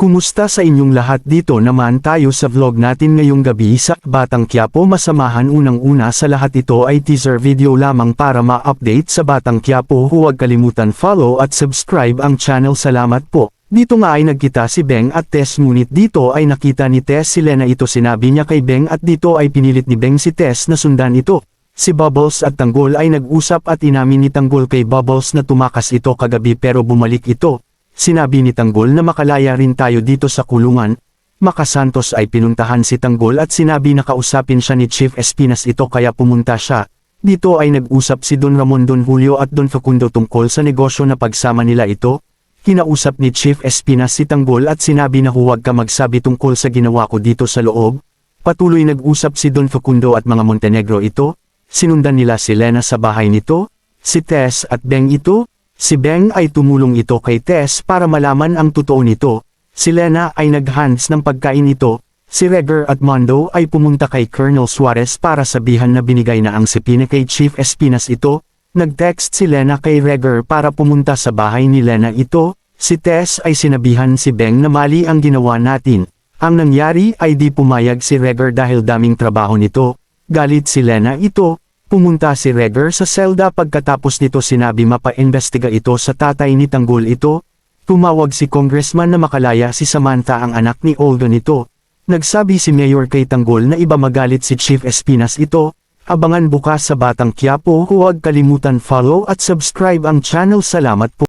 Kumusta sa inyong lahat? Dito naman tayo sa vlog natin ngayong gabi sa Batang Quiapo. Masamahan, unang-una sa lahat, ito ay teaser video lamang para ma-update sa Batang Quiapo. Huwag kalimutan follow at subscribe ang channel. Salamat po. Dito nga ay nagkita si Beng at Tess, ngunit dito ay nakita ni Tess si Lena. Ito sinabi niya kay Beng at dito ay pinilit ni Beng si Tess na sundan ito. Si Bubbles at Tanggol ay nag-usap at inamin ni Tanggol kay Bubbles na tumakas ito kagabi pero bumalik ito. Sinabi ni Tanggol na makalaya rin tayo dito sa kulungan. Makasantos ay pinuntahan si Tanggol at sinabi na kausapin siya ni Chief Espinas ito kaya pumunta siya. Dito ay nag-usap si Don Ramon, Don Julio at Don Facundo tungkol sa negosyo na pagsama nila ito. Kinausap ni Chief Espinas si Tanggol at sinabi na huwag ka magsabi tungkol sa ginawa ko dito sa loob. Patuloy nag-usap si Don Facundo at mga Montenegro ito. Sinundan nila si Lena sa bahay nito. Si Tess at Beng ito. Si Beng ay tumulong ito kay Tess para malaman ang totoo nito. Si Lena ay nag-hands ng pagkain ito. Si Reger at Mondo ay pumunta kay Colonel Suarez para sabihan na binigay na ang sipina kay Chief Espinas ito. Nag-text si Lena kay Reger para pumunta sa bahay ni Lena ito. Si Tess ay sinabihan si Beng na mali ang ginawa natin. Ang nangyari ay di pumayag si Reger dahil daming trabaho nito. Galit si Lena ito. Pumunta si Reger sa selda, pagkatapos nito sinabi mapa-imbestiga ito sa tatay ni Tanggol ito. Tumawag si Congressman na makalaya si Samantha, ang anak ni Olga nito. Nagsabi si Mayor kay Tanggol na iba magalit si Chief Espinas ito. Abangan bukas sa Batang Quiapo. Huwag kalimutan follow at subscribe ang channel. Salamat po.